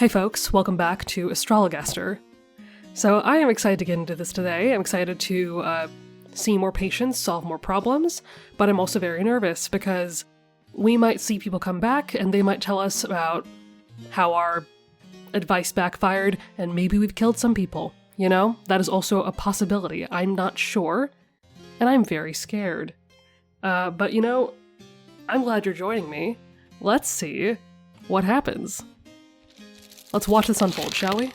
Hey folks, welcome back to Astrologaster. So I am excited to get into this today. I'm excited to see more patients, solve more problems, but I'm also very nervous because we might see people come back and they might tell us about how our advice backfired and maybe we've killed some people. You know, that is also a possibility. I'm not sure, and I'm very scared. But you know, I'm glad you're joining me. Let's see what happens. Let's watch this unfold, shall we?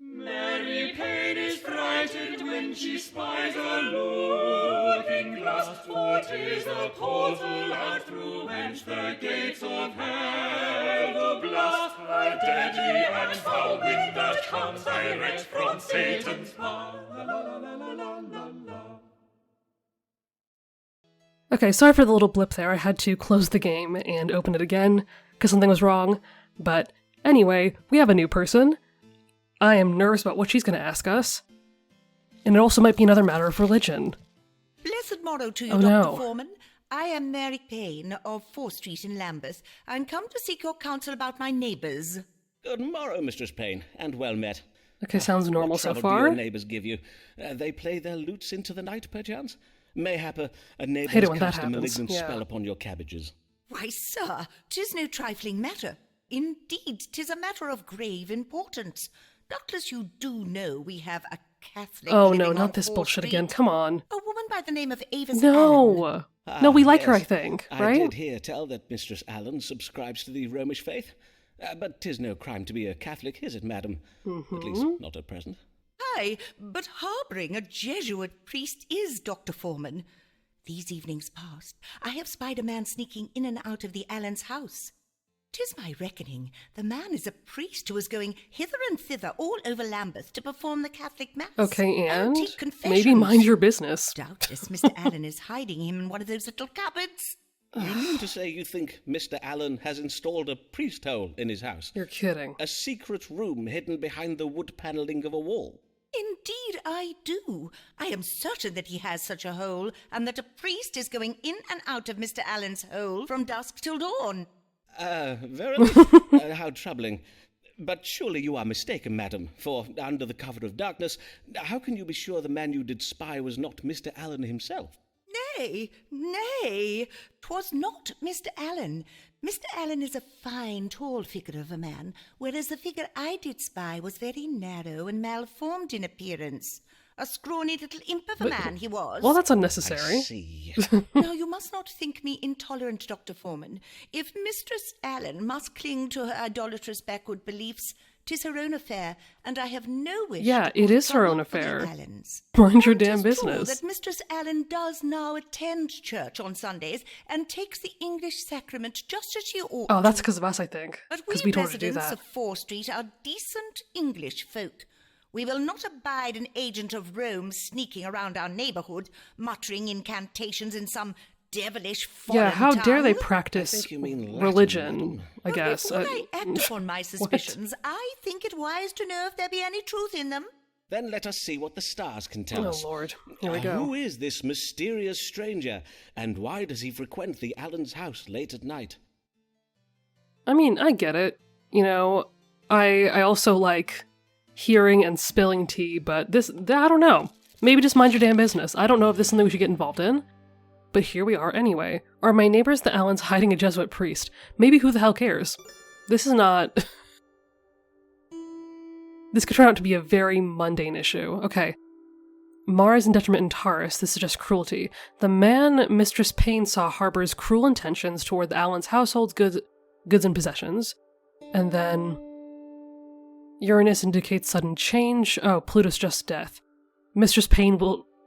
Mary Payne is frightened when she spies a looking glass, for 'tis a portal out through whence the gates of hell do blast. A deadly and foul wind that comes direct from Satan's mouth. Okay, sorry for the little blip there. I had to close the game and open it again because something was wrong, but anyway, we have a new person. I am nervous about what she's going to ask us. And it also might be another matter of religion. Blessed morrow to you, Oh, Dr. no. Foreman. I am Mary Payne of 4th Street in Lambeth, and come to seek your counsel about my neighbours. Good morrow, Mistress Payne, and well met. Okay, sounds normal What so trouble do far. your neighbours give you? They play their lutes into the night, perchance? Mayhap a neighbour Hate it has when that cast a happens, malignant yeah. spell upon your cabbages. Why, sir, 'tis no trifling matter. Indeed, 'tis a matter of grave importance. Doubtless you do know we have a Catholic Oh living no, on not this 4th bullshit Street. again. Come on. A woman by the name of Avis Allen. No, we like her, I yes. think, I right? did hear tell that Mistress Allen subscribes to the Romish faith. But 'tis no crime to be a Catholic, is it, madam? At least, not at present. Aye, but harbouring a Jesuit priest is, Dr. Foreman. These evenings past, I have spied a man sneaking in and out of the Allens' house. 'Tis my reckoning the man is a priest who is going hither and thither all over Lambeth to perform the Catholic Mass. Okay, and take confessions. maybe mind your business. Doubtless Mr. Allen is hiding him in one of those little cupboards. You mean to say you think Mr. Allen has installed a priest hole in his house? You're kidding. A secret room hidden behind the wood panelling of a wall? Indeed I do. I am certain that he has such a hole, and that a priest is going in and out of Mr. Allen's hole from dusk till dawn. Verily? How troubling. But surely you are mistaken, madam, for under the cover of darkness, how can you be sure the man you did spy was not Mr. Allen himself? Nay, 'twas not Mr. Allen. Mr. Allen is a fine, tall figure of a man, whereas the figure I did spy was very narrow and malformed in appearance. A scrawny little imp of a man he was. Well, that's I unnecessary. see. Now, you must not think me intolerant, Dr. Foreman. If Mistress Allen must cling to her idolatrous backward beliefs, 'tis her own affair, and I have no wish Yeah, to it cause is her trouble own for the affair. Allens. Mind your And damn 'tis true business. that Mistress Allen does now attend church on Sundays and takes the English sacrament just as she ought Oh, that's to. because of us, I think. But Because we we told her to do residents that. of 4th Street are decent English folk. We will not abide an agent of Rome sneaking around our neighbourhood, muttering incantations in some devilish foreign Yeah, how dare they tongue. practice think you mean Latin, religion, madam. I But guess. before I act upon my suspicions, I think it wise to know if there be any truth in them. Then let us see what the stars can tell Oh, us. Lord. Here we go. Who is this mysterious stranger, and why does he frequent the Allen's house late at night? I mean, I get it. You know, I also like hearing and spilling tea, but I don't know. Maybe just mind your damn business. I don't know if this is something we should get involved in. But here we are anyway. Are my neighbors the Allens hiding a Jesuit priest? Maybe who the hell cares? This is not... This could turn out to be a very mundane issue. Okay. Mars and detriment in Taurus, this is just cruelty. The man Mistress Payne saw harbors cruel intentions toward the Allens' household goods and possessions. And then... Uranus indicates sudden change. Oh, Pluto's just death. Mistress Payne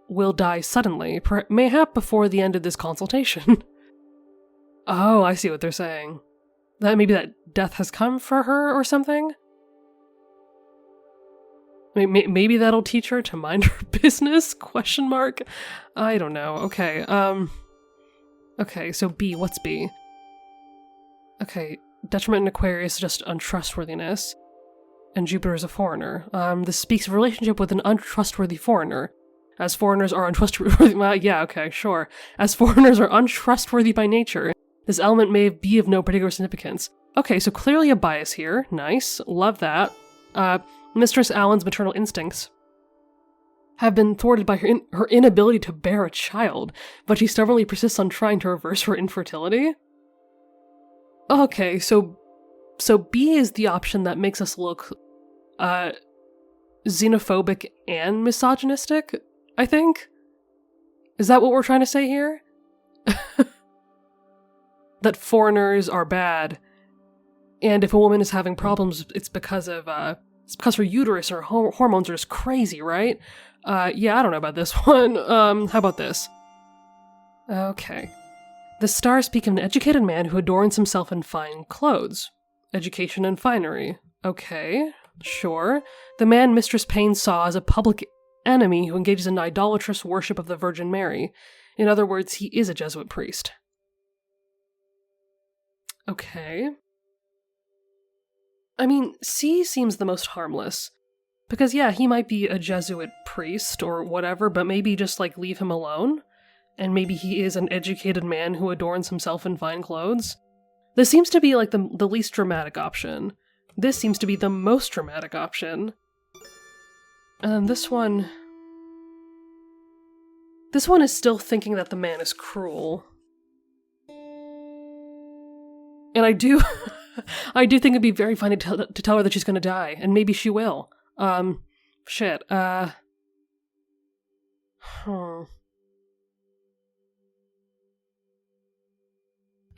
will die suddenly, mayhap before the end of this consultation. Oh, I see what they're saying. That maybe that death has come for her or something? Maybe that'll teach her to mind her business? Question mark? I don't know. Okay, okay, so B, what's B? Okay, detriment in Aquarius is just untrustworthiness. And Jupiter is a foreigner. This speaks of a relationship with an untrustworthy foreigner. As foreigners are untrustworthy, well, yeah, okay, sure. As foreigners are untrustworthy by nature, this element may be of no particular significance. Okay, so clearly a bias here. Nice. Love that. Mistress Allen's maternal instincts have been thwarted by her inability to bear a child, but she stubbornly persists on trying to reverse her infertility? Okay, so B is the option that makes us look xenophobic and misogynistic, I think? Is that what we're trying to say here? That foreigners are bad, and if a woman is having problems, it's because her uterus or hormones are just crazy, right? Yeah, I don't know about this one. How about this? Okay. The stars speak of an educated man who adorns himself in fine clothes. Education and finery. Okay, sure. The man Mistress Payne saw as a public enemy who engages in idolatrous worship of the Virgin Mary. In other words, he is a Jesuit priest. Okay. I mean, C seems the most harmless. Because yeah, he might be a Jesuit priest or whatever, but maybe just like leave him alone? And maybe he is an educated man who adorns himself in fine clothes? This seems to be like the least dramatic option. This seems to be the most dramatic option. And this one is still thinking that the man is cruel. And I do think it'd be very funny to tell her that she's gonna die, and maybe she will. Shit,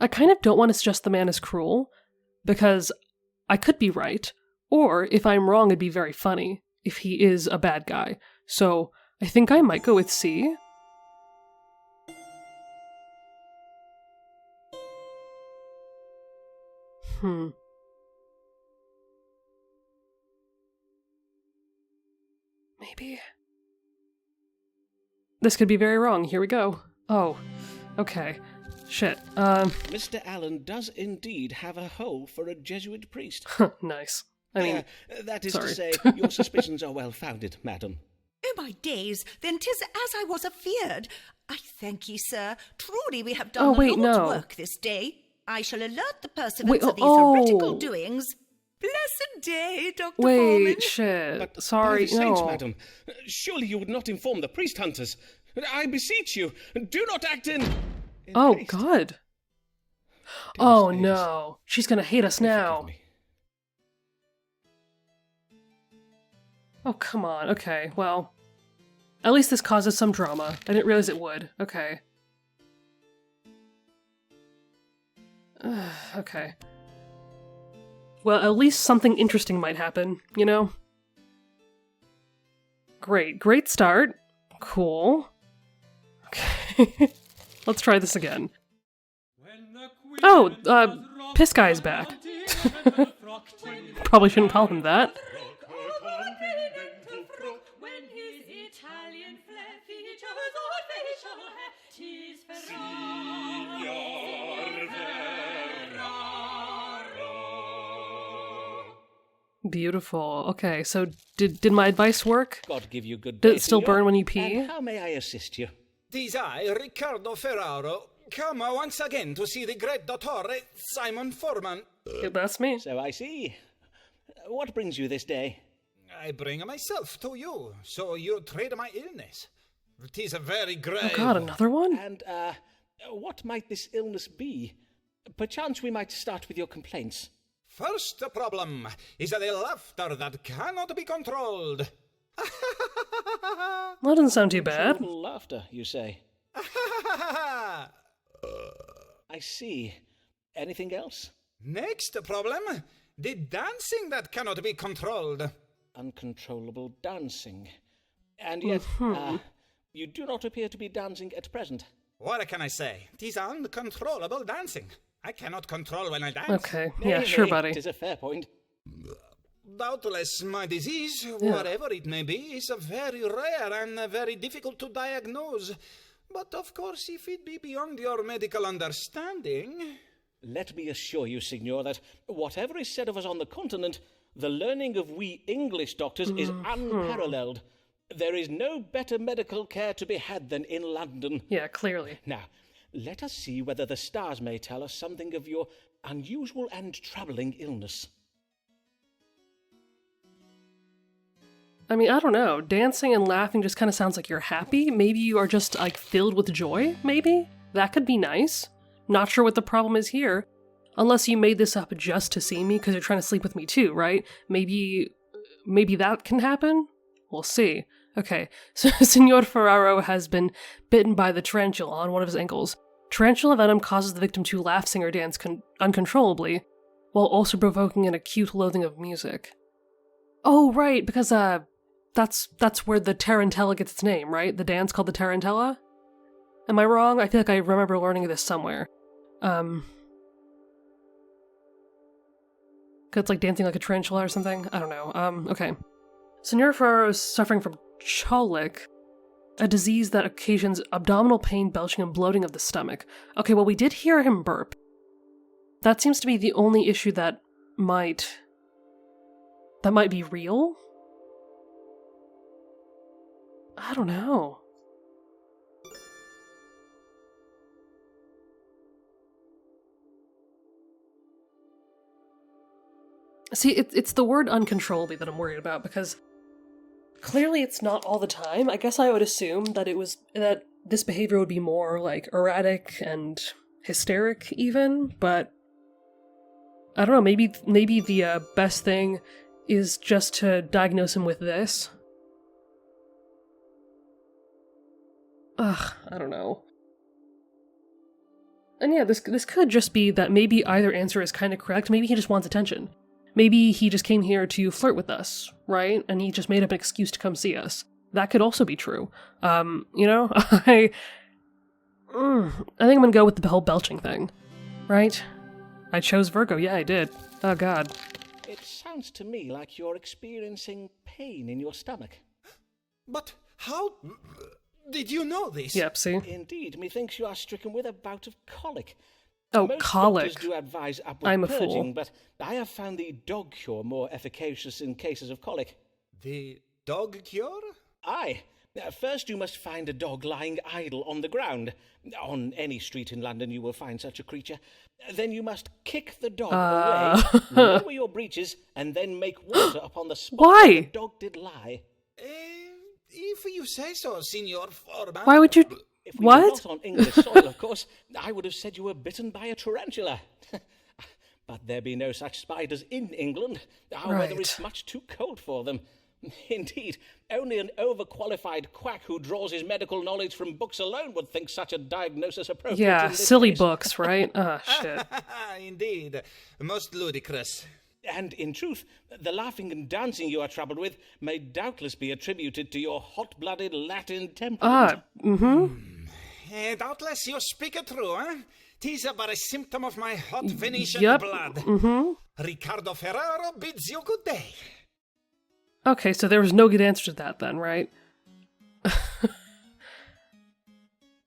I kind of don't want to suggest the man is cruel, because I could be right, or if I'm wrong, it'd be very funny if he is a bad guy. So I think I might go with C. Maybe. This could be very wrong. Here we go. Oh, okay. Shit. Mr. Allen does indeed have a hole for a Jesuit priest. Nice. I mean, that is sorry. to say, your suspicions are well founded, madam. Oh, my days, then 'tis as I was afeard. I thank ye, sir. Truly we have done a Lord's work this day. I shall alert the pursuivants of these heretical doings. Blessed day, Dr. Foreman. Wait, shit. But Sorry, by the saints, no. madam, surely you would not inform the priest hunters. I beseech you, do not act in Oh, haste. God. Dear Oh, ladies, no. She's gonna hate us now. forgive me. Oh, come on. Okay, well. At least this causes some drama. I didn't realize it would. Okay. Okay. Well, at least something interesting might happen, you know? Great start. Cool. Okay. Let's try this again. Oh, Piss Guy's back. Probably shouldn't call him that. Beautiful. Okay, so did my advice work? God give you good Does day, it still senor. burn when you pee? And how may I assist you? Tis I, Riccardo Ferraro, come once again to see the great Dottore Simon Foreman. Yeah, that's me. So I see. What brings you this day? I bring myself to you, so you trade my illness. Tis a very grave... Oh god, another one? And, what might this illness be? Perchance we might start with your complaints. First problem is the laughter that cannot be controlled. That doesn't sound too bad. Controllable laughter, you say? I see. Anything else? Next problem, the dancing that cannot be controlled. Uncontrollable dancing. And yet, you do not appear to be dancing at present. What can I say? 'Tis uncontrollable dancing. I cannot control when I dance. Okay, yeah, sure, buddy. It is a fair point. Doubtless my disease, whatever it may be, is very rare and very difficult to diagnose. But of course, if it be beyond your medical understanding... Let me assure you, signor, that whatever is said of us on the continent, the learning of we English doctors is unparalleled. There is no better medical care to be had than in London. Yeah, clearly. Now, let us see whether the stars may tell us something of your unusual and troubling illness. I mean, I don't know. Dancing and laughing just kind of sounds like you're happy. Maybe you are just, like, filled with joy, maybe? That could be nice. Not sure what the problem is here. Unless you made this up just to see me because you're trying to sleep with me too, right? Maybe that can happen? We'll see. Okay, so Signor Ferraro has been bitten by the tarantula on one of his ankles. Tarantula venom causes the victim to laugh, sing, or dance uncontrollably, while also provoking an acute loathing of music. Oh, right, because, that's where the tarantella gets its name, right? The dance called the tarantella? Am I wrong? I feel like I remember learning this somewhere. It's like dancing like a tarantula or something? I don't know. Okay. Signor Ferraro is suffering from colic, a disease that occasions abdominal pain, belching, and bloating of the stomach. Okay, well, we did hear him burp. That seems to be the only issue that might be real? I don't know. See, it's the word uncontrollably that I'm worried about, because clearly it's not all the time. I guess I would assume that this behavior would be more, like, erratic and hysteric, even, but I don't know, maybe the best thing is just to diagnose him with this. Ugh, I don't know. And yeah, this could just be that maybe either answer is kind of correct, maybe he just wants attention. Maybe he just came here to flirt with us, right? And he just made up an excuse to come see us. That could also be true. I think I'm gonna go with the whole belching thing, right? I chose Virgo, yeah, I did. Oh god. It sounds to me like you're experiencing pain in your stomach. But how did you know this? Yep, see? Indeed, methinks you are stricken with a bout of colic. Oh, Most colic. doctors do advise upward I'm a purging, fool. but I have found the dog cure more efficacious in cases of colic. The dog cure? Aye. First you must find a dog lying idle on the ground. On any street in London you will find such a creature. Then you must kick the dog away, lower your breeches, and then make water upon the spot Why? where the dog did lie. If you say so, Signor Foreman. Why would you... If we What? were not on English soil, of course, I would have said you were bitten by a tarantula. But there be no such spiders in England. Our weather is Right. much too cold for them. Indeed, only an overqualified quack who draws his medical knowledge from books alone would think such a diagnosis appropriate. Yeah, in this silly case. books, right? Ah, shit. Indeed. Most ludicrous. And in truth, the laughing and dancing you are troubled with may doubtless be attributed to your hot-blooded Latin temperament. Doubtless you speak it true, eh? 'Tis but a symptom of my hot Venetian Yep. blood. Riccardo Ferraro bids you good day. Okay, so there was no good answer to that then, right?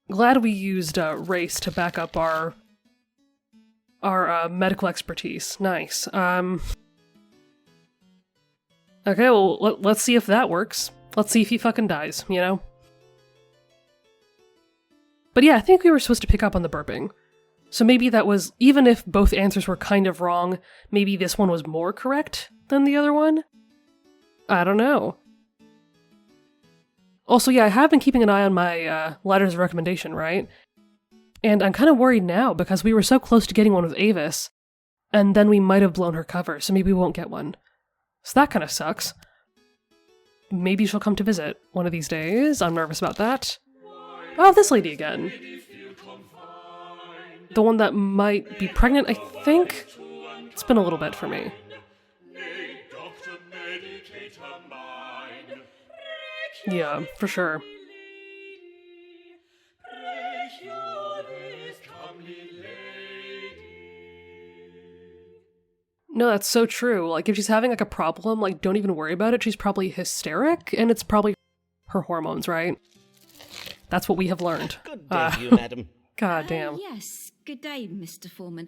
Glad we used race to back up our medical expertise. Nice. Okay, well, let's see if that works. Let's see if he fucking dies, you know? But yeah, I think we were supposed to pick up on the burping. So maybe that was, even if both answers were kind of wrong, maybe this one was more correct than the other one? I don't know. Also, yeah, I have been keeping an eye on my letters of recommendation, right? And I'm kind of worried now because we were so close to getting one with Avis, and then we might have blown her cover, so maybe we won't get one. So that kind of sucks. Maybe she'll come to visit one of these days. I'm nervous about that. Oh, this lady again. The one that might be pregnant, I think? It's been a little bit for me. Yeah, for sure. No, that's so true. Like, if she's having, like, a problem, like, don't even worry about it. She's probably hysteric, and it's probably her hormones, right? That's what we have learned. Good day to you, madam. God damn. Yes, good day, Mr. Foreman.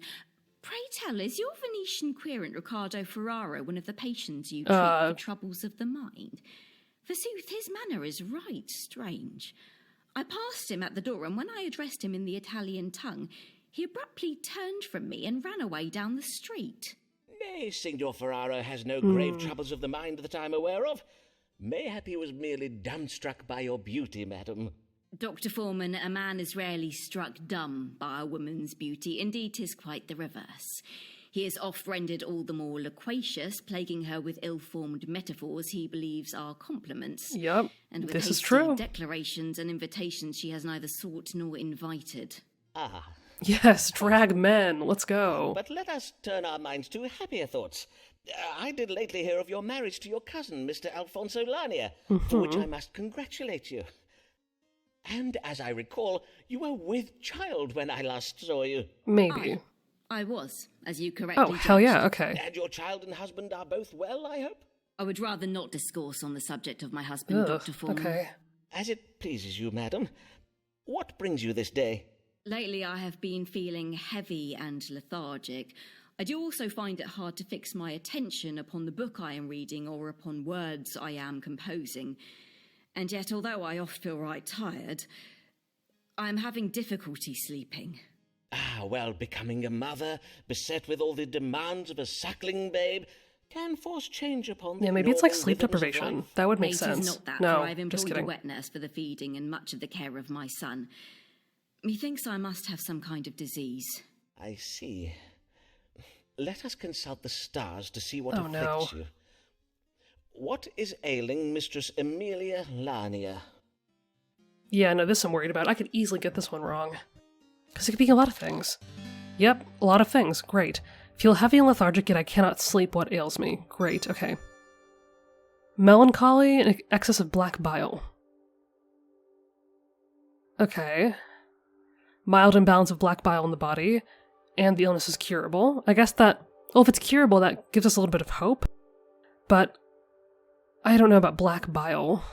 Pray tell, is your Venetian querent Riccardo Ferraro one of the patients you treat for troubles of the mind? Forsooth, his manner is right strange. I passed him at the door, and when I addressed him in the Italian tongue, He abruptly turned from me and ran away down the street. Nay, Signor Ferraro has no grave troubles of the mind that I'm aware of. Mayhap he was merely dumbstruck by your beauty, madam. Dr. Foreman, a man is rarely struck dumb by a woman's beauty. Indeed, 'tis quite the reverse. He is oft rendered all the more loquacious, plaguing her with ill-formed metaphors he believes are compliments. Yep, and with this is hasty true. declarations and invitations she has neither sought nor invited. Ah. Yes, drag men. Let's go. But let us turn our minds to happier thoughts. I did lately hear of your marriage to your cousin, Mr. Alfonso Lanier, for which I must congratulate you. And as I recall, you were with child when I last saw you. Maybe. I was, as you correctly Oh, hell judged. yeah, okay. And your child and husband are both well, I hope? I would rather not discourse on the subject of my husband, Ugh, Dr. Foreman. okay. As it pleases you, madam. What brings you this day? Lately I have been feeling heavy and lethargic. I do also find it hard to fix my attention upon the book I am reading or upon words I am composing. And yet, although I oft feel right tired, I am having difficulty sleeping. Ah, well, becoming a mother, beset with all the demands of a suckling babe, can force change upon the Yeah, maybe it's like normal sleep rhythms of deprivation. life. That would make It sense. is not that, No, for I have just employed a kidding. wet nurse for the feeding and much of the care of my son. Methinks I must have some kind of disease. I see. Let us consult the stars to see what Oh, afflicts no. you. What is ailing Mistress Amelia Lanier? Yeah, no, this I'm worried about. I could easily get this one wrong. Because it could be a lot of things. Yep, a lot of things. Great. Feel heavy and lethargic, yet I cannot sleep. What ails me? Great, okay. Melancholy and excess of black bile. Okay. Mild imbalance of black bile in the body, and the illness is curable. I guess that, well, if it's curable, that gives us a little bit of hope. But I don't know about black bile.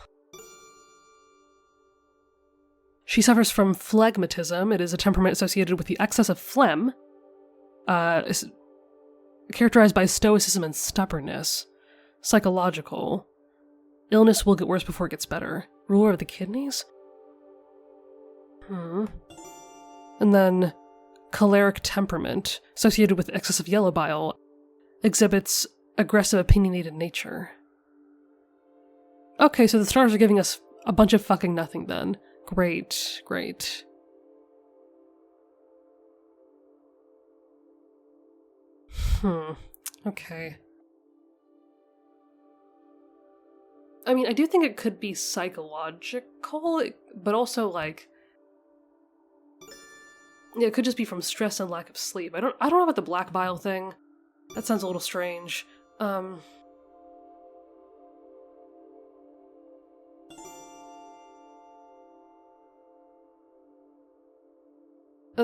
She suffers from phlegmatism. It is a temperament associated with the excess of phlegm, is characterized by stoicism and stubbornness. Psychological. Illness will get worse before it gets better. Ruler of the kidneys? And then choleric temperament, associated with excessive yellow bile, exhibits aggressive, opinionated nature. Okay, so the stars are giving us a bunch of fucking nothing then. Great, great. Okay. I mean, I do think it could be psychological, but also, like, yeah, it could just be from stress and lack of sleep. I don't know about the black bile thing. That sounds a little strange. And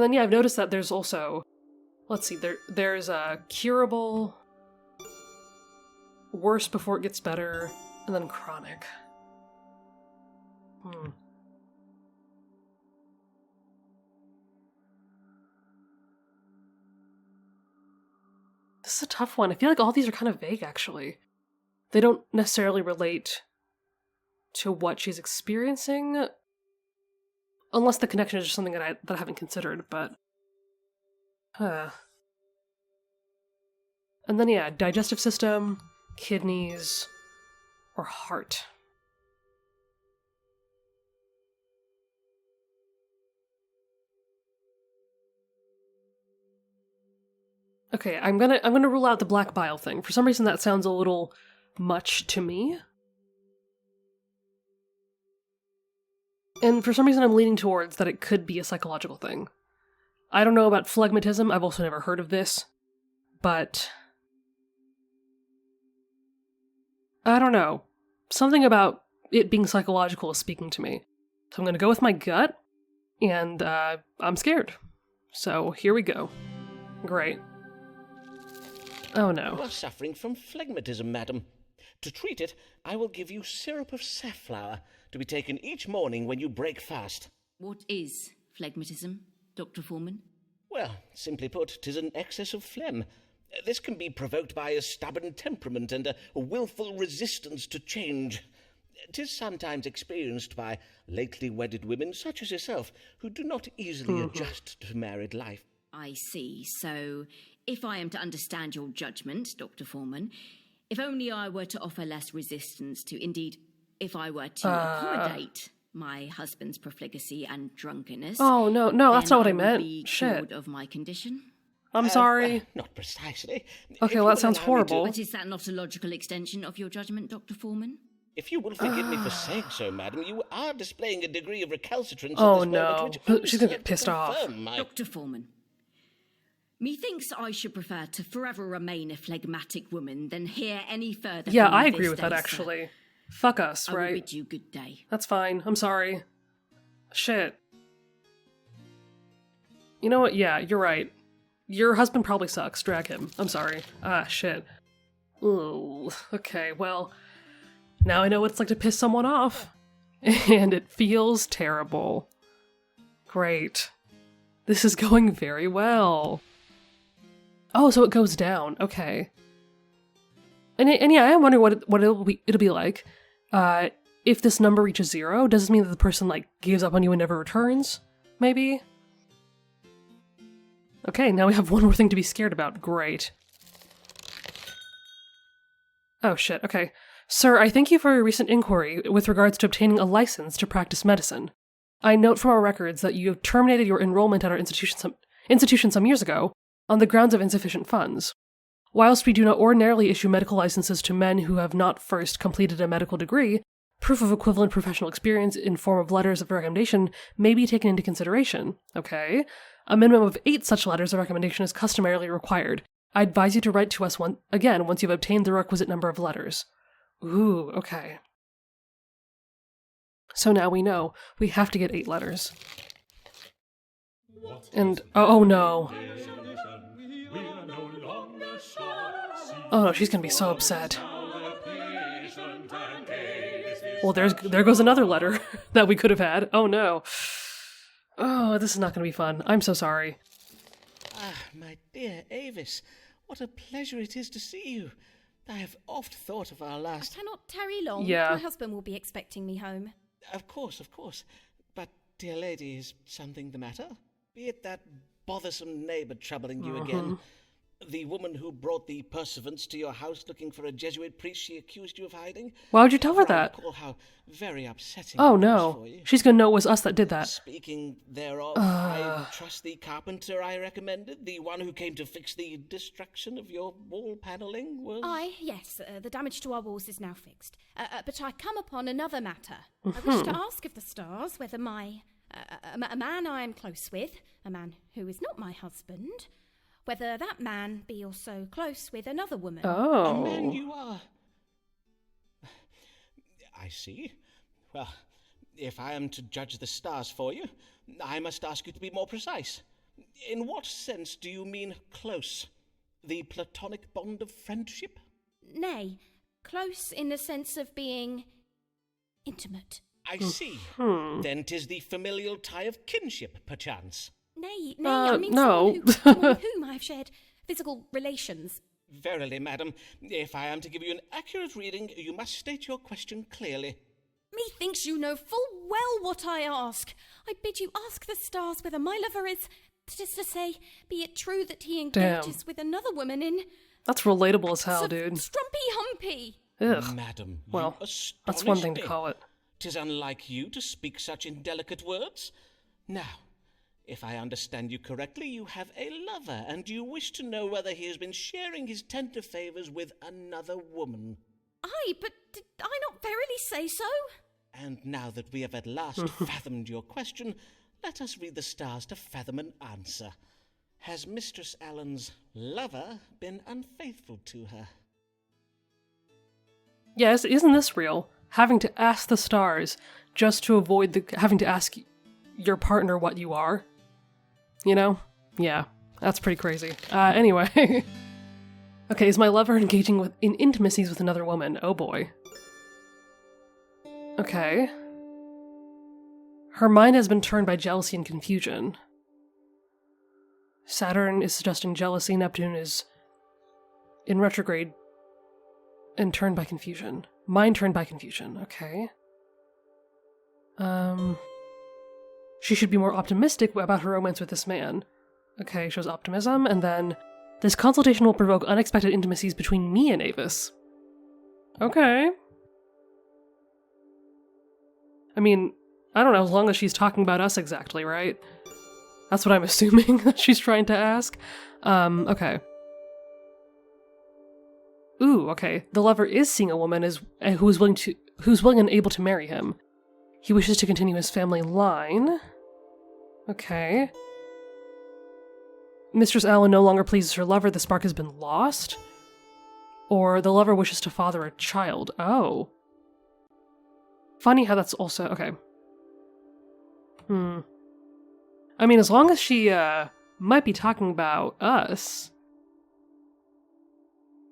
then, yeah, I've noticed that there's also, let's see, there's a curable, worse before it gets better, and then chronic. This is a tough one. I feel like all these are kind of vague, actually. They don't necessarily relate to what she's experiencing, unless the connection is just something that I haven't considered, but... And then, yeah, digestive system, kidneys, or heart. Okay, I'm gonna rule out the black bile thing. For some reason that sounds a little much to me. And for some reason I'm leaning towards that it could be a psychological thing. I don't know about phlegmatism, I've also never heard of this, but... I don't know. Something about it being psychological is speaking to me. So I'm gonna go with my gut, and I'm scared. So here we go. Great. Oh no. You are suffering from phlegmatism, madam. To treat it, I will give you syrup of safflower, to be taken each morning when you break fast. What is phlegmatism, Dr. Foreman? Well, simply put, 'tis an excess of phlegm. This can be provoked by a stubborn temperament and a willful resistance to change. 'Tis sometimes experienced by lately wedded women such as yourself, who do not easily adjust to married life. I see. So, if I am to understand your judgment, Dr. Foreman, if only I were to offer less resistance to, indeed, if I were to accommodate my husband's profligacy and drunkenness... Oh, no, that's not what I meant. Be Shit. cured of my condition. I'm sorry. Not precisely. Okay, well, that sounds horrible. But is that not a logical extension of your judgment, Dr. Foreman? If you will forgive me for saying so, madam, you are displaying a degree of recalcitrance Oh, at this no. moment which She's gonna only get pissed off. confirm my- Dr. Foreman, methinks I should prefer to forever remain a phlegmatic woman than hear any further Yeah, from you I this agree with day, that, sir. actually. Fuck us, I will right? bid you good day. That's fine. I'm sorry. Shit. You know what? Yeah, you're right. Your husband probably sucks. Drag him. I'm sorry. Shit. Ooh. Okay, well, now I know what it's like to piss someone off. And it feels terrible. Great. This is going very well. Oh, so it goes down. Okay. And yeah, I'm wondering what it'll be like. If this number reaches 0, does this mean that the person, like, gives up on you and never returns? Maybe? Okay, now we have one more thing to be scared about. Great. Oh shit, okay. Sir, I thank you for your recent inquiry with regards to obtaining a license to practice medicine. I note from our records that you have terminated your enrollment at our institution some years ago on the grounds of insufficient funds. Whilst we do not ordinarily issue medical licenses to men who have not first completed a medical degree, proof of equivalent professional experience in form of letters of recommendation may be taken into consideration. Okay. A minimum of 8 such letters of recommendation is customarily required. I advise you to write to us once you've obtained the requisite number of letters. Ooh, okay. So now we know. We have to get 8 letters. And, oh no. Oh no, she's gonna be so upset. Well, there goes another letter that we could have had. Oh no. Oh, this is not gonna be fun. I'm so sorry. Ah, my dear Avis, what a pleasure it is to see you. I have oft thought of our last... I cannot tarry long. Yeah. My husband will be expecting me home. Of course. But, dear lady, is something the matter? Be it that bothersome neighbour troubling you again? The woman who brought the pursuivants to your house looking for a Jesuit priest she accused you of hiding? Why would you tell her For I that? recall how very upsetting Oh it was no. for you. She's gonna know it was us that did that. Speaking thereof, I trust the carpenter I recommended, the one who came to fix the destruction of your wall panelling, was... Yes, the damage to our walls is now fixed. But I come upon another matter. I wish to ask of the stars whether a man I am close with, a man who is not my husband, whether that man be also close with another woman. Oh. A man you are... I see. Well, if I am to judge the stars for you, I must ask you to be more precise. In what sense do you mean close? The platonic bond of friendship? Nay, close in the sense of being intimate. I see. Then 'tis the familial tie of kinship, perchance. Nay, I mean no. someone with whom I have shared physical relations. Verily, madam, if I am to give you an accurate reading, you must state your question clearly. Methinks you know full well what I ask. I bid you ask the stars whether my lover is, that is to say, be it true that he engages with another woman in... That's relatable as hell, dude. Strumpy humpy. Ugh. Madam, Well, you astonish that's one thing to me. call it. 'Tis unlike you to speak such indelicate words. Now, if I understand you correctly, you have a lover, and you wish to know whether he has been sharing his tender favours with another woman. Aye, but did I not verily say so? And now that we have at last fathomed your question, let us read the stars to fathom an answer. Has Mistress Allen's lover been unfaithful to her? Yes, isn't this real? Having to ask the stars just to avoid having to ask your partner what you are. You know? Yeah, that's pretty crazy. Anyway. Okay, is my lover engaging in intimacies with another woman? Oh boy. Okay. Her mind has been turned by jealousy and confusion. Saturn is suggesting jealousy, Neptune is in retrograde and turned by confusion. Mind turned by confusion, okay. She should be more optimistic about her romance with this man. Okay, shows optimism, and then this consultation will provoke unexpected intimacies between me and Avis. Okay. I mean, I don't know, as long as she's talking about us exactly, right? That's what I'm assuming that she's trying to ask. Okay. Ooh, okay. The lover is seeing a woman who's willing and able to marry him. He wishes to continue his family line. Okay. Mistress Allen no longer pleases her lover, the spark has been lost. Or the lover wishes to father a child. Oh. Funny how that's also... Okay. I mean, as long as she, might be talking about us,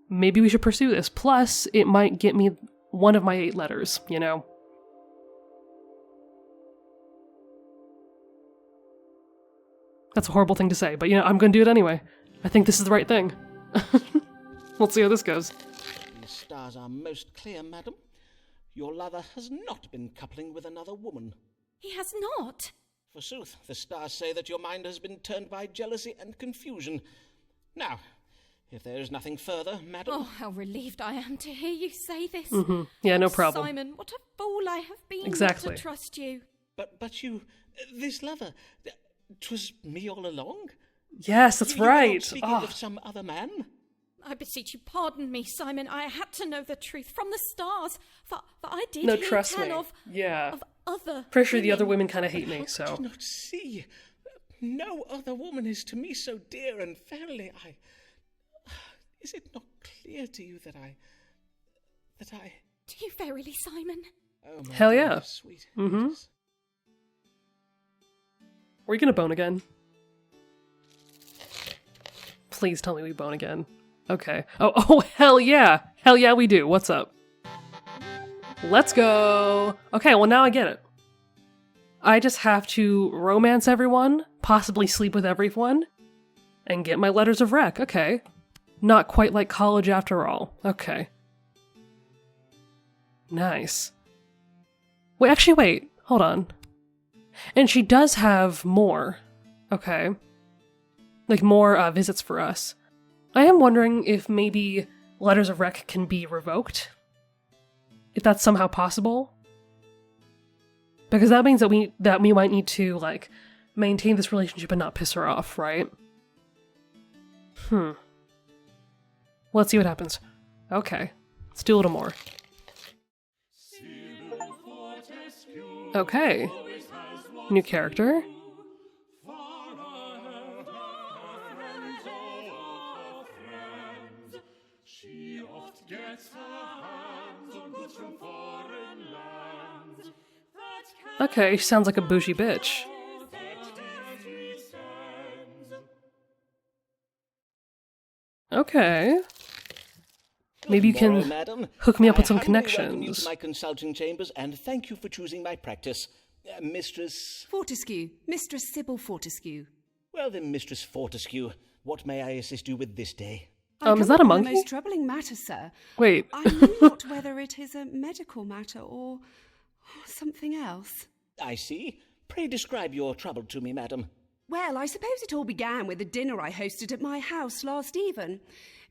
maybe we should pursue this. Plus, it might get me one of my 8 letters, you know? That's a horrible thing to say, but, you know, I'm gonna do it anyway. I think this is the right thing. We'll see how this goes. The stars are most clear, madam. Your lover has not been coupling with another woman. He has not. Forsooth, the stars say that your mind has been turned by jealousy and confusion. Now, if there is nothing further, madam... Oh, how relieved I am to hear you say this. Yeah, no problem. Simon, what a fool I have been Exactly. not to trust you. But you... this lover... 'twas me all along? Yes, that's You were not right. speaking of some other man? I beseech you, pardon me, Simon. I had to know the truth from the stars, for I did No, hear trust tell me. of other Pretty sure the other women. women kind of hate me, I so... do not see. No other woman is to me so dear and family. Is it not clear to you that I... Do you verily, Simon? Oh, my Hell dear, yeah. Sweet. Are we gonna bone again? Please tell me we bone again. Okay. Oh, hell yeah! Hell yeah, we do. What's up? Let's go! Okay, well now I get it. I just have to romance everyone, possibly sleep with everyone, and get my letters of rec. Okay. Not quite like college after all. Okay. Nice. Wait. Hold on. And she does have more. Okay. Like more visits for us. I am wondering if maybe letters of rec can be revoked. If that's somehow possible. Because that means that we might need to, like, maintain this relationship and not piss her off, right? Let's see what happens. Okay. Let's do a little more. Okay. New character. She oft gets her hands on goods from foreign lands. Okay, she sounds like a bougie bitch. Okay. Maybe you Tomorrow, can madam, hook me up with some I humbly welcome you connections. to my consulting chambers, and thank you for choosing my practice. Mistress... Fortescue, Mistress Sybil Fortescue. Well then, Mistress Fortescue, what may I assist you with this day? Is that a A monkey? most troubling matter, sir. Wait. I know not whether it is a medical matter or something else. I see. Pray describe your trouble to me, madam. Well, I suppose it all began with a dinner I hosted at my house last even.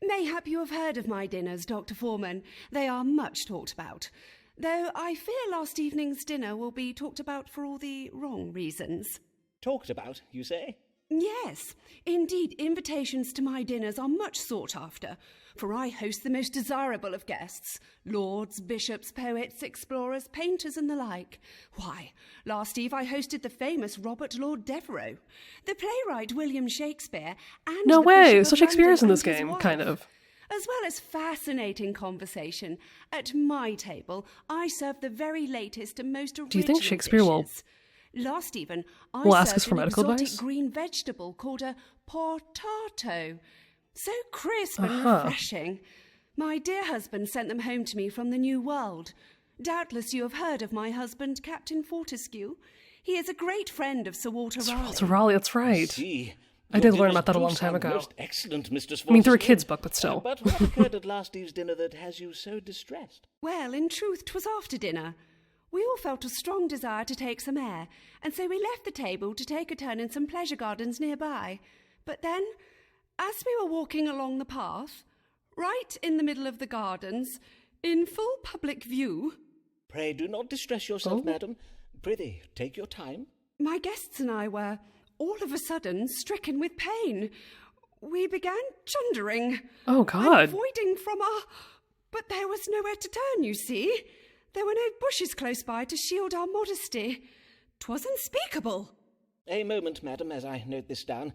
Mayhap you have heard of my dinners, Dr. Foreman. They are much talked about. Though I fear last evening's dinner will be talked about for all the wrong reasons. Talked about, you say? Yes, indeed, invitations to my dinners are much sought after, for I host the most desirable of guests, lords, bishops, poets, explorers, painters, and the like. Why, last eve I hosted the famous Robert Lord Devereux, the playwright William Shakespeare, and No the way! Bishop So of Shakespeare is in London this and his game, wife. kind of. As well as fascinating conversation, at my table I serve the very latest and most original Do you think Shakespeare will- dishes. Last even, I will ask us served for an medical exotic advice? green vegetable called a portato. So crisp and refreshing. My dear husband sent them home to me from the New World. Doubtless you have heard of my husband, Captain Fortescue. He is a great friend of Sir Walter Raleigh. Walter Raleigh, that's right. See. I Your did learn dinners about that a do long time sound ago. Most excellent, Mistress I mean, through a Fortescue. kid's book, but still. But what occurred at last eve's dinner that has you so distressed? Well, in truth, 'twas after dinner. We all felt a strong desire to take some air, and so we left the table to take a turn in some pleasure gardens nearby. But then, as we were walking along the path, right in the middle of the gardens, in full public view... Pray do not distress yourself, madam. Prithee, take your time. My guests and I were, all of a sudden, stricken with pain. We began chundering. Oh, God. Avoiding from our... But there was nowhere to turn, you see. There were no bushes close by to shield our modesty. 'Twas unspeakable. A moment, madam, as I note this down.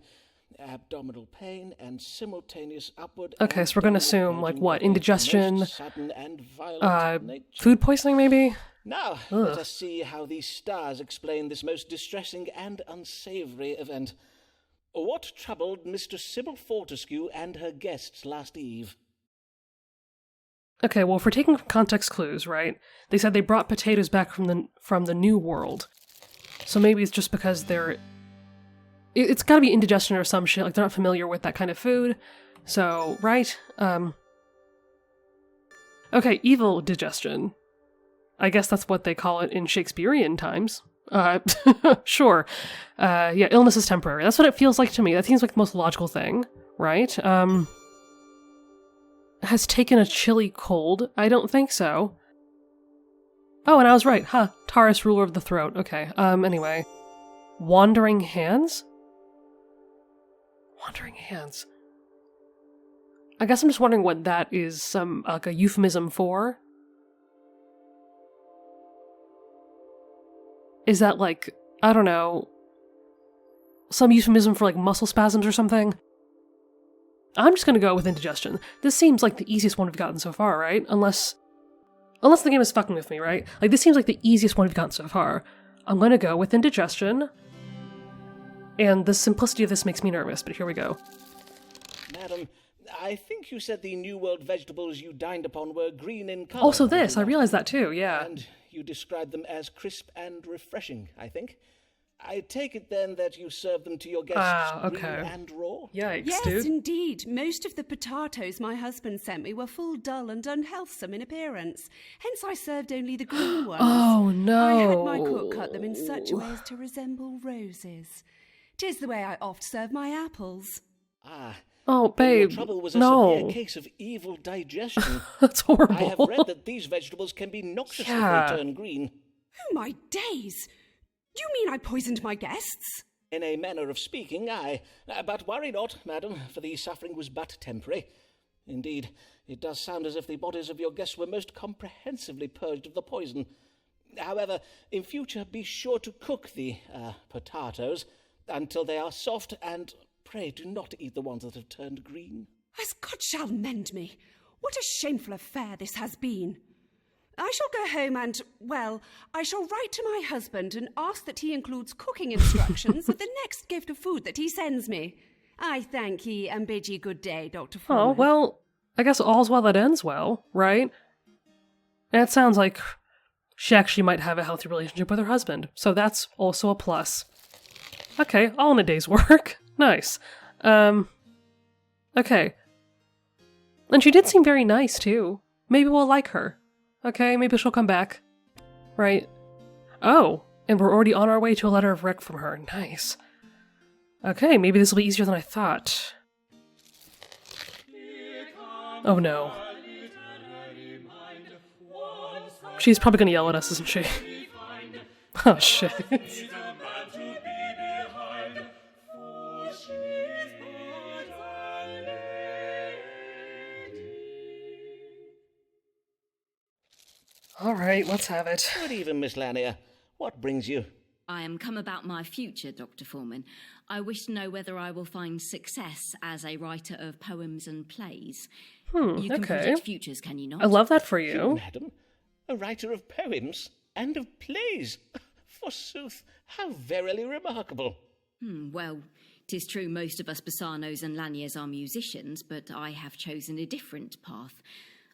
Abdominal pain and simultaneous upward... Okay, so we're going to assume, like, what? Indigestion? Sudden and violent nature. Food poisoning, maybe? Now, let us see how these stars explain this most distressing and unsavoury event. What troubled Mistress Sybil Fortescue and her guests last eve? Okay, well, if we're taking context clues, right? They said they brought potatoes back from the New World. So maybe it's just because they're... It's gotta be indigestion or some shit, like they're not familiar with that kind of food. So, right? Okay, evil digestion. I guess that's what they call it in Shakespearean times. Sure. Yeah, illness is temporary. That's what it feels like to me. That seems like the most logical thing, right? Has taken a chilly cold? I don't think so. Oh, and I was right. Huh. Taurus, ruler of the throat. Okay. Anyway. Wandering hands? Wandering hands. I guess I'm just wondering what that is like a euphemism for. Is that like, I don't know, some euphemism for like muscle spasms or something? I'm just gonna go with indigestion. This seems like the easiest one we've gotten so far, right? Unless the game is fucking with me, right? Like, this seems like the easiest one we've gotten so far. I'm gonna go with indigestion. And the simplicity of this makes me nervous, but here we go. Madam, I think you said the New World vegetables you dined upon were green in colour. Also this, I realized that too, yeah. And you described them as crisp and refreshing, I think. I take it then that you served them to your guests green and raw? Yikes, yes, dude. Indeed. Most of the potatoes my husband sent me were full dull and unhealthsome in appearance. Hence I served only the green ones. Oh, no. I had my cook cut them in such a way as to resemble roses. 'Tis the way I oft serve my apples. Oh, babe, your trouble was a no. severe case of evil digestion. That's horrible. I have read that these vegetables can be noxious if they turn green. Oh, my days! You mean I poisoned my guests? In a manner of speaking, aye. But worry not, madam, for the suffering was but temporary. Indeed, it does sound as if the bodies of your guests were most comprehensively purged of the poison. However, in future, be sure to cook the potatoes until they are soft, and pray do not eat the ones that have turned green. As God shall mend me, what a shameful affair this has been. I shall go home and, well, I shall write to my husband and ask that he includes cooking instructions with the next gift of food that he sends me. I thank ye and bid ye good day, Dr. Foreman. Oh, well, I guess all's well that ends well, right? And it sounds like she actually might have a healthy relationship with her husband, so that's also a plus. Okay, all in a day's work. Nice. Okay. And she did seem very nice, too. Maybe we'll like her. Okay, maybe she'll come back. Right. Oh, and we're already on our way to a letter of rec from her. Nice. Okay, maybe this will be easier than I thought. Oh no. She's probably gonna yell at us, isn't she? Oh shit. Alright, let's have it. Good even, Miss Lanier. What brings you? I am come about my future, Dr. Foreman. I wish to know whether I will find success as a writer of poems and plays. You can predict futures, can you not? I love that for you. You, madam? A writer of poems and of plays? Forsooth, how verily remarkable. Well, 'tis true most of us Bassanoes and Laniers are musicians, but I have chosen a different path.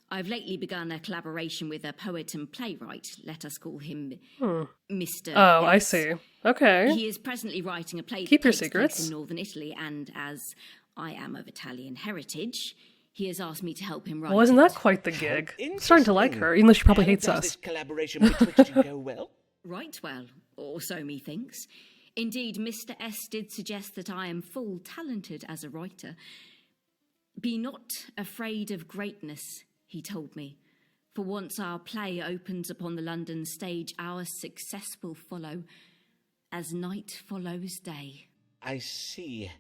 I've lately begun a collaboration with a poet and playwright. Let us call him Mr. Oh, S. I see. Okay. He is presently writing a play Keep that your takes secrets. place in northern Italy, and as I am of Italian heritage, he has asked me to help him write Well, isn't it. that quite the gig? I'm starting to like her, even though she probably hates Does us. this collaboration betwixt you go well? Right well, or so methinks. Indeed, Mr. S. did suggest that I am full talented as a writer. Be not afraid of greatness, he told me. For once our play opens upon the London stage, our success will follow, as night follows day. I see.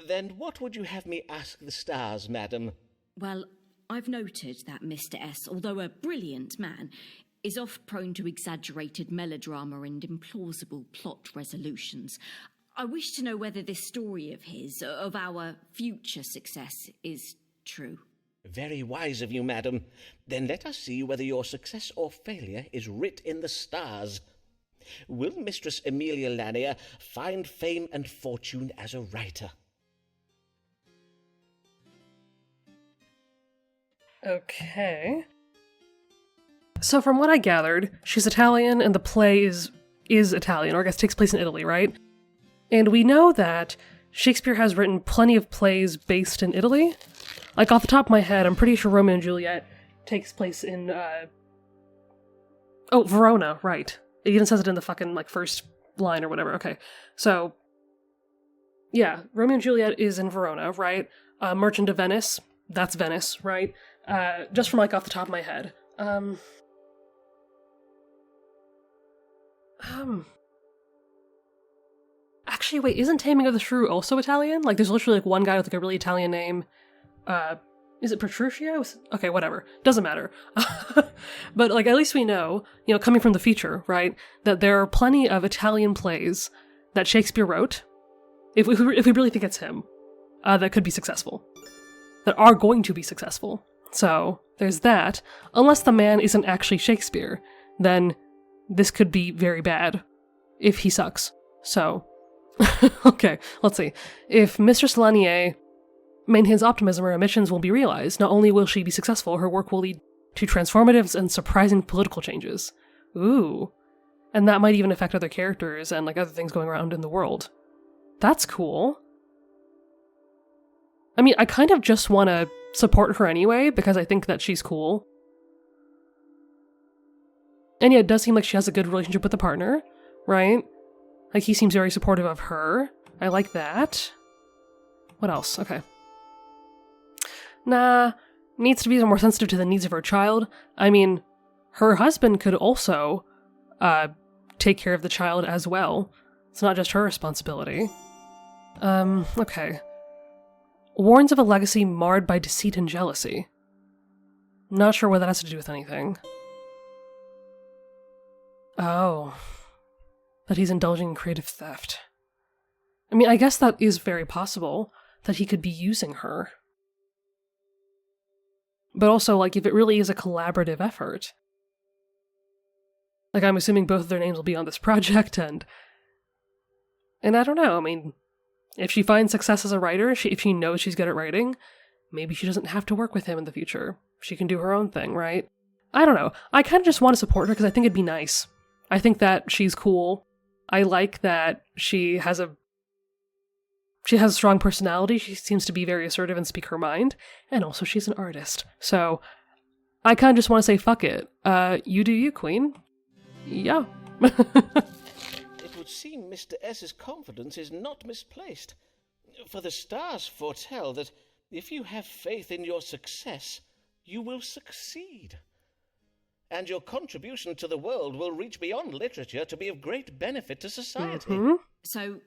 Then what would you have me ask the stars, madam? Well, I've noted that Mr. S., although a brilliant man, is oft prone to exaggerated melodrama and implausible plot resolutions. I wish to know whether this story of his, of our future success, is true. Very wise of you, madam. Then let us see whether your success or failure is writ in the stars. Will Mistress Amelia Lanier find fame and fortune as a writer? Okay. So from what I gathered, she's Italian and the play is Italian, or I guess takes place in Italy, right? And we know that Shakespeare has written plenty of plays based in Italy. Like, off the top of my head, I'm pretty sure Romeo and Juliet takes place in, Verona, right. It even says it in the fucking, first line or whatever, okay. So, yeah, Romeo and Juliet is in Verona, right? Merchant of Venice, that's Venice, right? Just from, off the top of my head. Actually, wait, isn't Taming of the Shrew also Italian? There's literally, one guy with, a really Italian name. Is it Petruchio? Okay, whatever. Doesn't matter. But, at least we know, coming from the feature, right, that there are plenty of Italian plays that Shakespeare wrote, if we really think it's him, that could be successful. That are going to be successful. So, there's that. Unless the man isn't actually Shakespeare, then this could be very bad. If he sucks. So, okay, let's see. If Mistress Lanier maintains optimism, her ambitions will be realized. Not only will she be successful, her work will lead to transformative and surprising political changes. Ooh. And that might even affect other characters and other things going around in the world. That's cool. I mean, I kind of just want to support her anyway, because I think that she's cool. And yeah, it does seem like she has a good relationship with the partner, right? He seems very supportive of her. I like that. What else? Okay. Nah, needs to be more sensitive to the needs of her child. I mean, her husband could also take care of the child as well. It's not just her responsibility. Okay. Warns of a legacy marred by deceit and jealousy. Not sure what that has to do with anything. Oh. That he's indulging in creative theft. I mean, I guess that is very possible, that he could be using her. But also, if it really is a collaborative effort. I'm assuming both of their names will be on this project, and I don't know, I mean, if she finds success as a writer, if she knows she's good at writing, maybe she doesn't have to work with him in the future. She can do her own thing, right? I don't know. I kind of just want to support her because I think it'd be nice. I think that she's cool. I like that she has a strong personality. She seems to be very assertive and speak her mind. And also she's an artist. So I kind of just want to say, fuck it. You do you, Queen. Yeah. It would seem Mr. S.'s confidence is not misplaced. For the stars foretell that if you have faith in your success, you will succeed. And your contribution to the world will reach beyond literature to be of great benefit to society. Mm-hmm. So,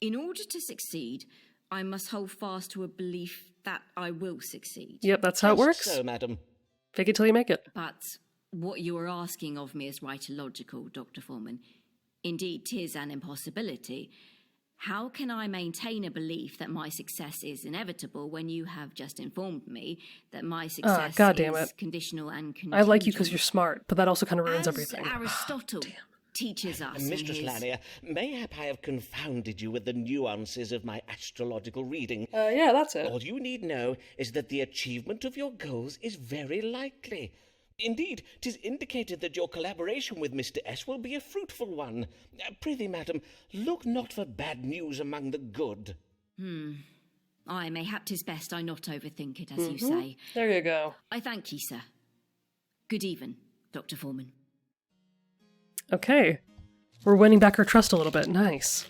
in order to succeed, I must hold fast to a belief that I will succeed. Yep, that's how it works. So, madam. Fake it till you make it. But what you are asking of me is right illogical, Dr. Foreman. Indeed, 'tis an impossibility. How can I maintain a belief that my success is inevitable when you have just informed me that my success is conditional and contingent? I like you because you're smart, but that also kind of ruins everything. Aristotle teaches us. Mistress Lanier, mayhap I have confounded you with the nuances of my astrological reading. Yeah, that's it. All you need know is that the achievement of your goals is very likely. Indeed, 'tis indicated that your collaboration with Mr. S. will be a fruitful one. Prithee, madam, look not for bad news among the good. Aye, mayhap 'tis best I not overthink it, as you say. There you go. I thank ye, sir. Good even, Dr. Foreman. Okay. We're winning back her trust a little bit. Nice.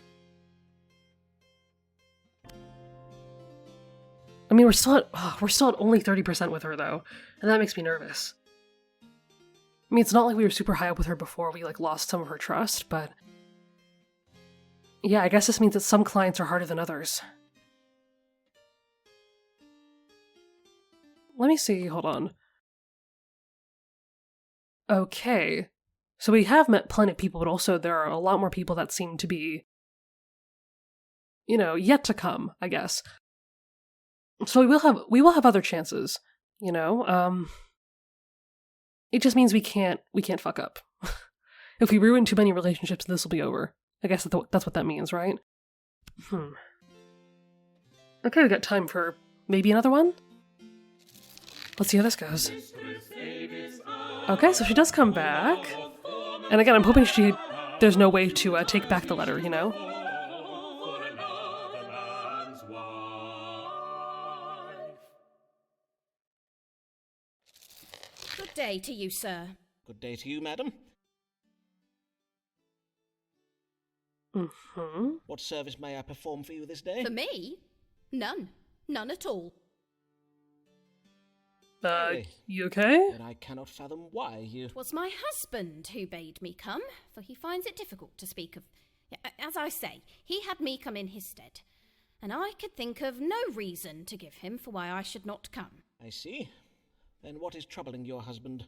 I mean, we're still at only 30% with her, though, and that makes me nervous. I mean, it's not like we were super high up with her before we, lost some of her trust, but... yeah, I guess this means that some clients are harder than others. Let me see, hold on. Okay. So we have met plenty of people, but also there are a lot more people that seem to be, yet to come, I guess. So we will have other chances, It just means we can't fuck up. If we ruin too many relationships, this will be over. I guess that's what that means, right? Okay, we got time for maybe another one? Let's see how this goes. Okay, so she does come back. And again, I'm hoping there's no way to take back the letter, Good day to you, sir. Good day to you, madam. Mm-hmm. What service may I perform for you this day? For me? None. None at all. Really? You okay? Then I cannot fathom why you... 'Twas my husband who bade me come, for he finds it difficult to speak of. As I say, he had me come in his stead, and I could think of no reason to give him for why I should not come. I see. Then what is troubling your husband?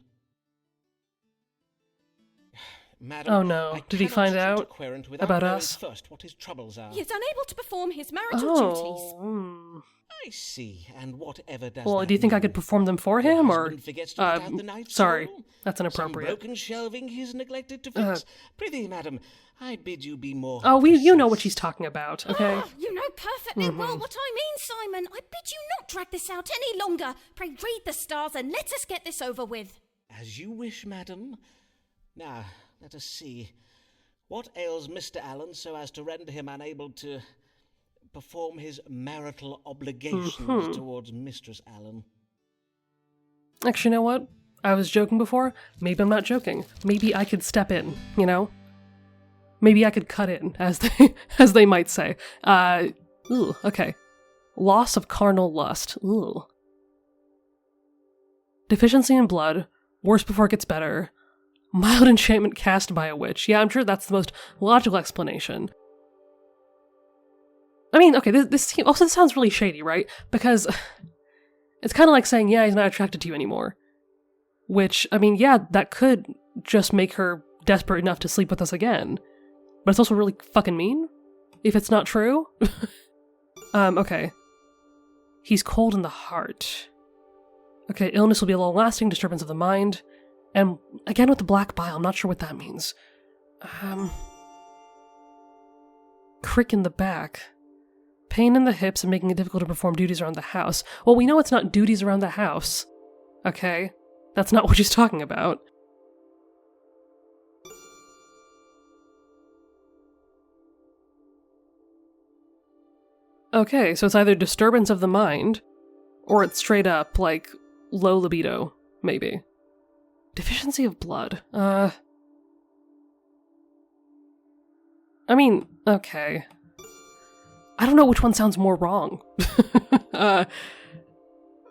Madam, Oh no, did he find out about us? First, what his troubles are. He is unable to perform his marital duties. Oh. I see, and whatever does Well, that do you think I mean? could perform them for Your him, or... husband forgets to put out the night's sorry, roll? that's inappropriate. Some broken shelving he's neglected to fix? Prithee, madam, I bid you be more Oh, you know precise. what she's talking about, okay? Ah, you know perfectly well what I mean, Simon. I bid you not drag this out any longer. Pray read the stars and let us get this over with. As you wish, madam. Now, let us see. What ails Mr. Allen so as to render him unable to perform his marital obligations towards Mistress Allen? Actually, you know what? I was joking before. Maybe I'm not joking. Maybe I could step in, Maybe I could cut in, as they might say. Okay. Loss of carnal lust. Ooh. Deficiency in blood. Worse before it gets better. Mild enchantment cast by a witch. Yeah, I'm sure that's the most logical explanation. I mean, okay, this also sounds really shady, right? Because it's kind of like saying, yeah, he's not attracted to you anymore. Which, I mean, yeah, that could just make her desperate enough to sleep with us again. But it's also really fucking mean, if it's not true. Okay. He's cold in the heart. Okay, illness will be a long-lasting disturbance of the mind. And again with the black bile, I'm not sure what that means. Crick in the back. Pain in the hips and making it difficult to perform duties around the house. Well, we know it's not duties around the house. Okay? That's not what she's talking about. Okay, so it's either disturbance of the mind, or it's straight up, low libido, maybe. Deficiency of blood. I mean, okay. I don't know which one sounds more wrong. Or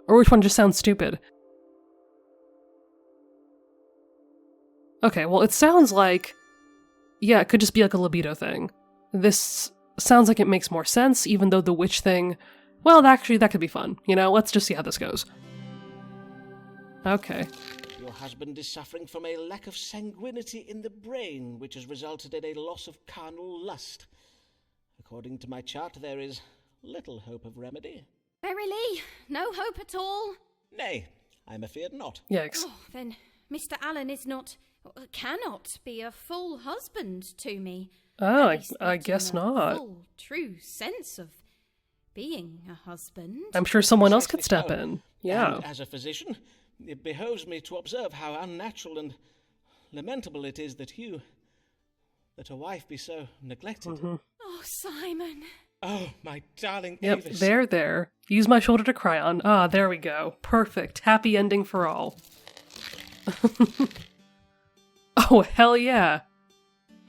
which one just sounds stupid. Okay, well, it sounds like... yeah, it could just be like a libido thing. This sounds like it makes more sense, even though the witch thing... well, actually, that could be fun. Let's just see how this goes. Okay. Your husband is suffering from a lack of sanguinity in the brain, which has resulted in a loss of carnal lust. According to my chart, there is little hope of remedy. Verily, no hope at all. Nay, I'm afeard not. Yikes. Oh, then Mr. Allen is not, cannot be a full husband to me. Oh, At least I not guess in a not. full, true sense of being a husband. I'm sure someone else could Precisely step so. in. Yeah. And as a physician, it behoves me to observe how unnatural and lamentable it is that a wife be so neglected. Oh, Simon. Oh, my darling Yep, Avis. there. Use my shoulder to cry on. Ah, there we go. Perfect. Happy ending for all. Oh, hell yeah.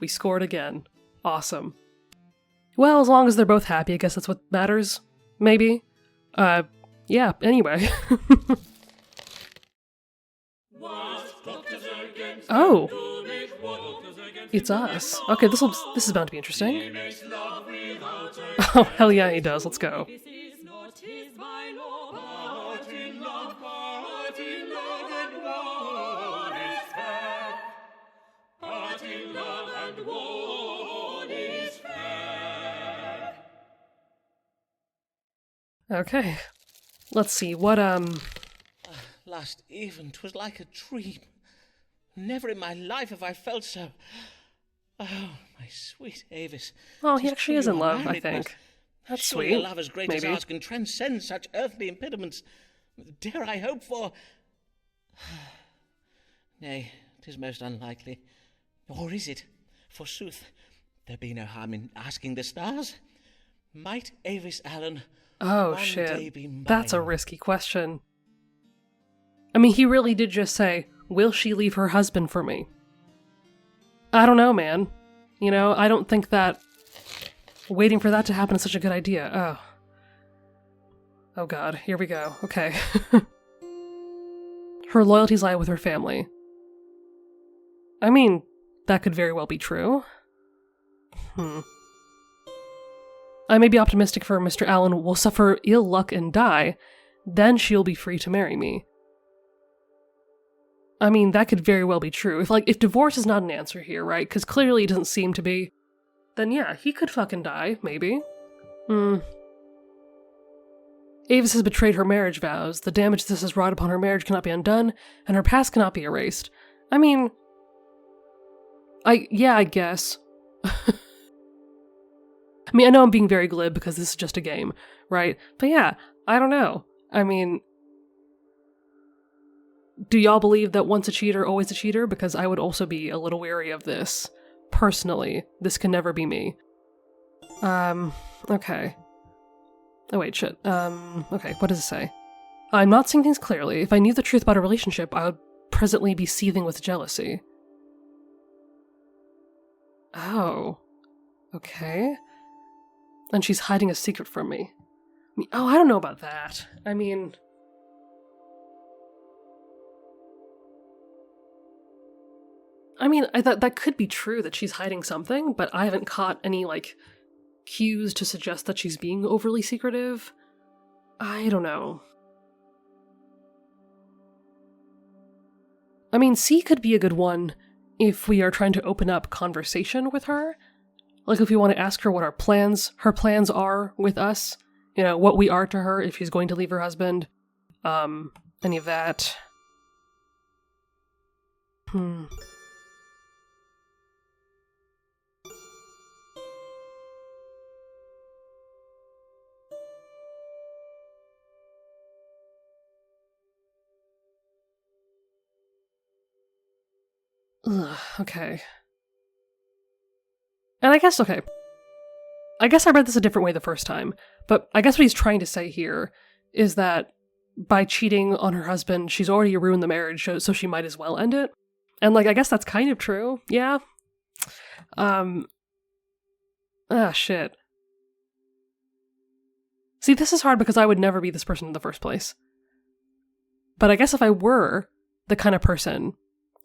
We scored again. Awesome. Well, as long as they're both happy, I guess that's what matters. Maybe. Yeah, anyway. Oh! It's us. Okay, this is bound to be interesting. Oh, hell yeah, he does. Let's go. Okay. Let's see, what, Last even, 'twas like a dream. Never in my life have I felt so... Oh, my sweet Avis. Oh, he actually is in love, I think. That's surely sweet. a love as great as ours can transcend such earthly impediments. Dare I hope for... Nay, 'tis most unlikely. Or is it? Forsooth, there be no harm in asking the stars. Might Avis Allen... Oh, one shit. day be mine? That's a risky question. I mean, he really did just say, will she leave her husband for me? I don't know, man. You know, I don't think that waiting for that to happen is such a good idea. Oh. Oh god, here we go. Okay. Her loyalties lie with her family. I mean, that could very well be true. I may be optimistic for Mr. Allen will suffer ill luck and die, then she'll be free to marry me. I mean, that could very well be true. If divorce is not an answer here, right? Because clearly it doesn't seem to be. Then yeah, he could fucking die, maybe. Avis has betrayed her marriage vows. The damage this has wrought upon her marriage cannot be undone, and her past cannot be erased. I mean... I guess. I mean, I know I'm being very glib because this is just a game, right? But yeah, I don't know. I mean... Do y'all believe that once a cheater, always a cheater? Because I would also be a little wary of this. Personally. This can never be me. Okay. Oh wait, shit. Okay, what does it say? I'm not seeing things clearly. If I knew the truth about a relationship, I would presently be seething with jealousy. Oh. Okay. And she's hiding a secret from me. Oh, I don't know about that. I mean... that could be true that she's hiding something, but I haven't caught any, cues to suggest that she's being overly secretive. I don't know. I mean, C could be a good one if we are trying to open up conversation with her. Like if we want to ask her what her plans are with us. You know, what we are to her if she's going to leave her husband. Any of that. Ugh, okay. And I guess I read this a different way the first time, but I guess what he's trying to say here is that by cheating on her husband, she's already ruined the marriage, so she might as well end it. And, I guess that's kind of true, yeah. Shit. See, this is hard because I would never be this person in the first place. But I guess if I were the kind of person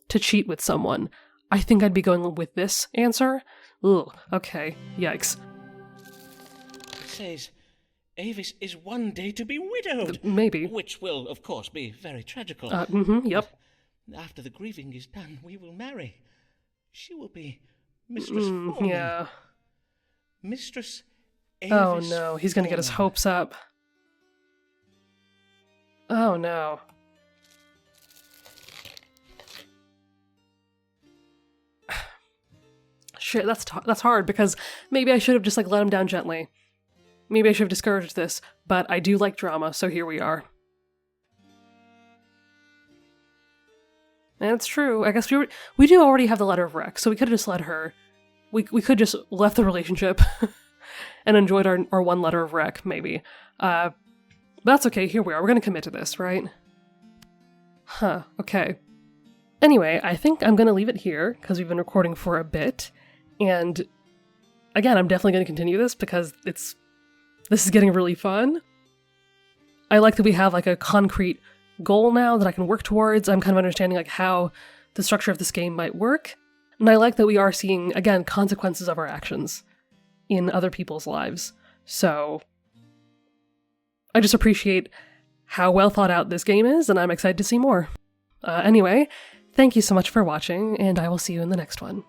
to cheat with someone, I think I'd be going with this answer. Ugh, okay, yikes. It says, Avis is one day to be widowed. Maybe. Which will, of course, be very tragical. Yep. After the grieving is done, we will marry. She will be Mistress Foreman. Yeah. Mistress Avis Oh no, he's gonna get his Foreman. hopes up. Oh no. Shit, that's hard, because maybe I should have just, let him down gently. Maybe I should have discouraged this, but I do like drama, so here we are. And it's true, I guess we do already have the letter of rec, so we could have just let her... We could just left the relationship and enjoyed our one letter of rec, maybe. But that's okay, here we are, we're gonna commit to this, right? Okay. Anyway, I think I'm gonna leave it here, because we've been recording for a bit. And again, I'm definitely going to continue this because this is getting really fun. I like that we have like a concrete goal now that I can work towards. I'm kind of understanding like how the structure of this game might work. And I like that we are seeing, again, consequences of our actions in other people's lives. So I just appreciate how well thought out this game is, and I'm excited to see more. Anyway, thank you so much for watching, and I will see you in the next one.